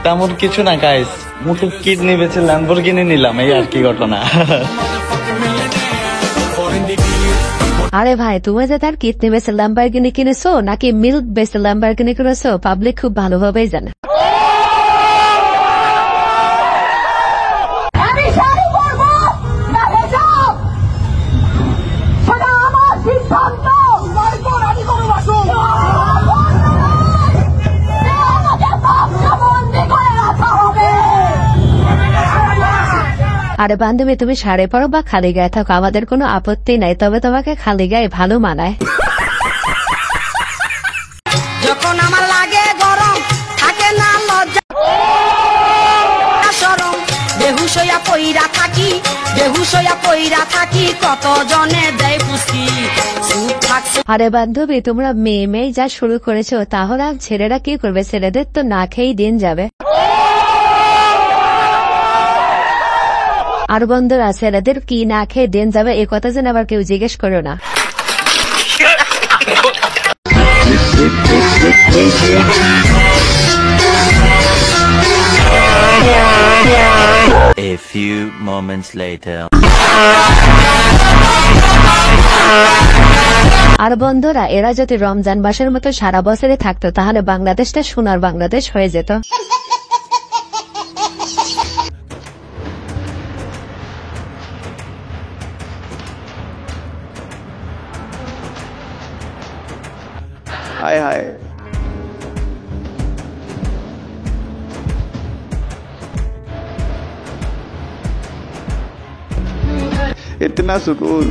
তেমন কিছু না গাইস, মুখের কিডনি বেচে ল্যাম্বরগিনি নিলাম, এই আর কি ঘটনা। আরে ভাই, তুমি যে তার কিডনি বেচে ল্যাম্বরগিনি কিনেছো নাকি মিল্ক বেচে ল্যাম্বরগিনি কিনেছো পাবলিক খুব ভালোভাবেই জানে। আরে বান্ধবী, তুমি শাড়ি পরো বা খালি গায়ে থাকো, আমাদের কোনো আপত্তি নাই, তবে তোমাকে খালি গায়ে ভালো মানায়। যখন আমার লাগে গরম থাকে না লজ্জা শরম, বেহুশ হইয়া পইরা থাকি কত জনে দেয় পুষ্টি। আরে বান্ধবী, তোমরা মেয়ে যা শুরু করেছো, তাহলে ছেলেরা কি করবে? ছেলেদের তো না খেয়েই দিন যাবে। আর বন্ধুরা, ছেলেদের কি না খেয়ে দিন যাবে এ কথা যেন আবার কেউ জিজ্ঞেস করো না। A few moments later. আর বন্ধুরা, এরা যদি রমজান মাসের মতো সারা বছরে থাকতো তাহলে বাংলাদেশটা সোনার বাংলাদেশ হয়ে যেত। हाय हाय इतना सुकून।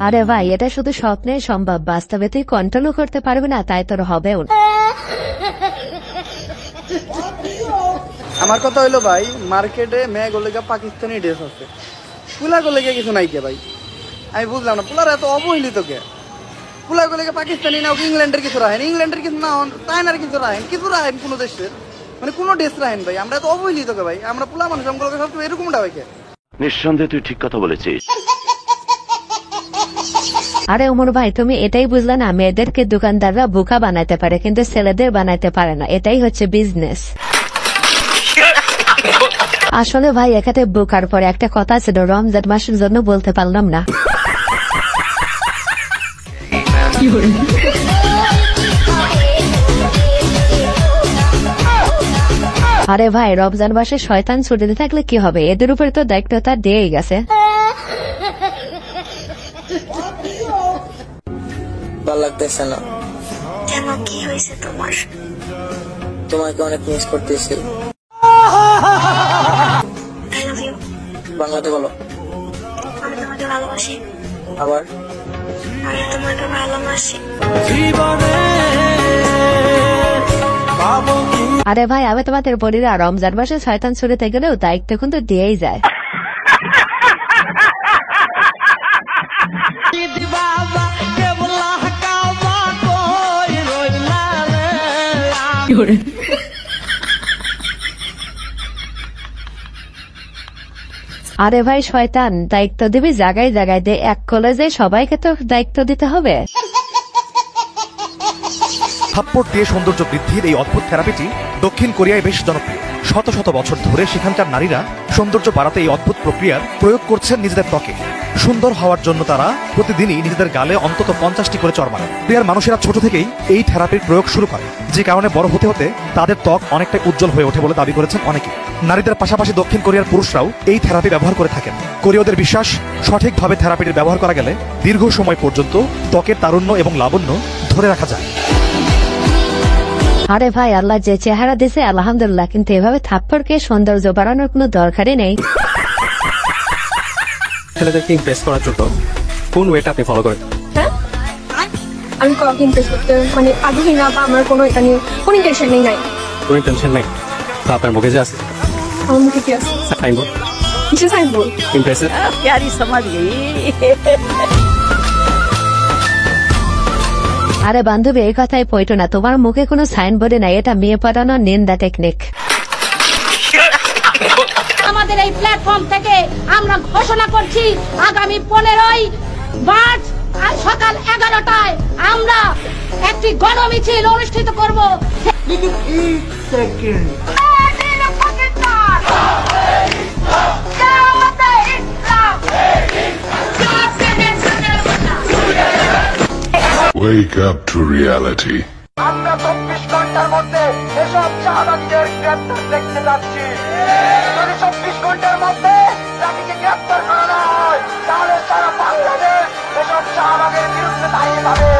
আরে ভাই, এটা শুধু স্বপ্নে সম্ভব, বাস্তবে তুই কন্ট্রোলও করতে পারবি না, তাই তোর হবেও না। আমার কথা হইলো ভাই, মার্কেটে মেয়ে গোলেগা পাকিস্তানি ড্রেস আছে, পুলা গোলেগা কিছু নাই কে ভাই? আমি বুঝলাম না, পুলার এত অবহেলিত কে? পুলা গোলেগা পাকিস্তানি না, ইংল্যান্ডের কিছু রাখেন, ইংল্যান্ডের কিছু না, চায়নার কিছু রাখেন কোনো দেশের, মানে কোনো ড্রেস রাখেন ভাই। আমরা এত অবহেলিত কে ভাই? আমরা পুলা মানুষ, আমগুলোকে সবসময় এরকমটা হয় কে? নিঃসন্দেহে তুই ঠিক কথা বলেছিস। আরে ওমর ভাই, তুমি এটাই বুঝলে না, মেয়েদেরকে দোকানদাররা বোকা বানাইতে পারে কিন্তু ছেলেদের বানাইতে পারে না, এটাই হচ্ছে বিজনেস। আসলে ভাই, এখানে বোকার পরে একটা কথা ছিল, রমজান মাসের জন্য বলতে পারলাম না। আরে ভাই, রমজান মাসে শয়তান ছুটিতে থাকলে কি হবে? এদের উপরে তো দায়িত্ব তার দিয়েই গেছে। ভালো লাগতেছে না। কেন, কি হয়েছে তোমার? তোমাকে অনেক মিস করতেছি। I love you. বাংলাতে বলো। আমি তোমাকে ভালোবাসি। আবার আমি তোমাকে ভালোবাসি। আরে ভাই, আমি তোমাদের বলি না, রমজান মাসে শয়তান ছুটিতে গেলেও দায়িত্ব কিন্তু দিয়েই যায়। আরে ভাই, শয়তান দায়িত্ব দিবি জায়গায় জায়গায় দে, এক কলেজে সবাইকে তো দায়িত্ব দিতে হবে। থাপ্পড় দিয়ে সৌন্দর্য বৃদ্ধির এই অদ্ভুত থেরাপিটি দক্ষিণ কোরিয়ায় বেশ জনপ্রিয়। শত শত বছর ধরে সেখানকার নারীরা সৌন্দর্য বাড়াতে এই অদ্ভুত প্রক্রিয়ার প্রয়োগ করছেন নিজেদের ত্বকে। সুন্দর হওয়ার জন্য তারা প্রতিদিনই নিজেদের গালে অন্তত 50টি করে চড় মারেন। কোরিয়ার মানুষেরা ছোট থেকেই এই থেরাপির প্রয়োগ শুরু করে, যে কারণে বড় হতে হতে তাদের ত্বক অনেকটাই উজ্জ্বল হয়ে ওঠে বলে দাবি করেছেন অনেকে। নারীদের পাশাপাশি দক্ষিণ কোরিয়ার পুরুষরাও এই থেরাপি ব্যবহার করে থাকেন। কোরীয়দের বিশ্বাস, সঠিকভাবে থেরাপিটির ব্যবহার করা গেলে দীর্ঘ সময় পর্যন্ত ত্বকের তারুণ্য এবং লাবণ্য ধরে রাখা যায়। আরে ভাই, আল্লাহ যে চেহারা দিয়েছে আলহামদুলিল্লাহ, কিন্তু এভাবে থাপ্পড়কে সৌন্দর্য বাড়ানোর কোনো দরকারই নেই। ছেলেদেরকে ইমপ্রেস করার জন্য কোন ওয়েটা আপনি ফলো করেন? আমি কাউকে ইমপ্রেস করতে মানে আগ্রহী না, বা আমার কোনো এটা নিয়ে কোনো টেনশন নেই। কোনো টেনশন নাই? তো আপনার মুখে যে আছে, আমার মুখে কি আছে? সাইনবোর্ড। কিসে সাইনবোর্ড? ইমপ্রেসিভ। প্যারি সমাজ আরে বান্ধবী, এই কথাই পয়টো না, তোমার মুখে কোনো সাইনবোর্ডে নাই, এটা মেয়ে পড়ানোর নিন্দা টেকনিক। আমাদের এই প্ল্যাটফর্ম থেকে আমরা ঘোষণা করছি, আগামী 15ই মার্চ আজ সকাল 11টায় আমরা একটি গণমিছিল অনুষ্ঠিত করব। Wake up to reality. আমরা 24 ঘন্টার মধ্যে এসব শাহবাগীদের গ্রেপ্তার দেখতে যাচ্ছি। যদি 24 ঘন্টার মধ্যে তাকে গ্রেপ্তার করা না হয় তাহলে সারা বাংলাদেশ এসব শাহবাগের বিরুদ্ধে দাঁড়িয়ে যাবে।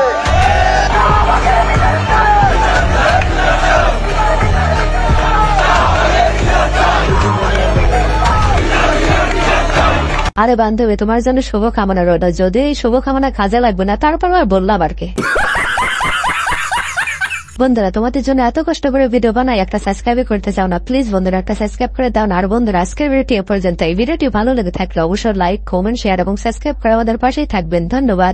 আরে বান্ধবী, তোমার জন্য শুভকামনা রইল। যদি এই শুভকামনা কাজে লাগবে না, তারপর আর বললাম আর কি। বন্ধুরা, তোমাদের জন্য এত কষ্ট করে ভিডিও বানাই, একটা সাবস্ক্রাইব করতে চাও না? প্লিজ বন্ধুরা একটা সাবস্ক্রাইব করে দাও না। আর বন্ধুরা, আজকের ভিডিওটি এ পর্যন্ত। এই ভিডিওটি ভালো লেগে থাকলে অবশ্যই লাইক, কমেন্ট, শেয়ার এবং সাবস্ক্রাইব করে আমাদের পাশেই থাকবেন। ধন্যবাদ।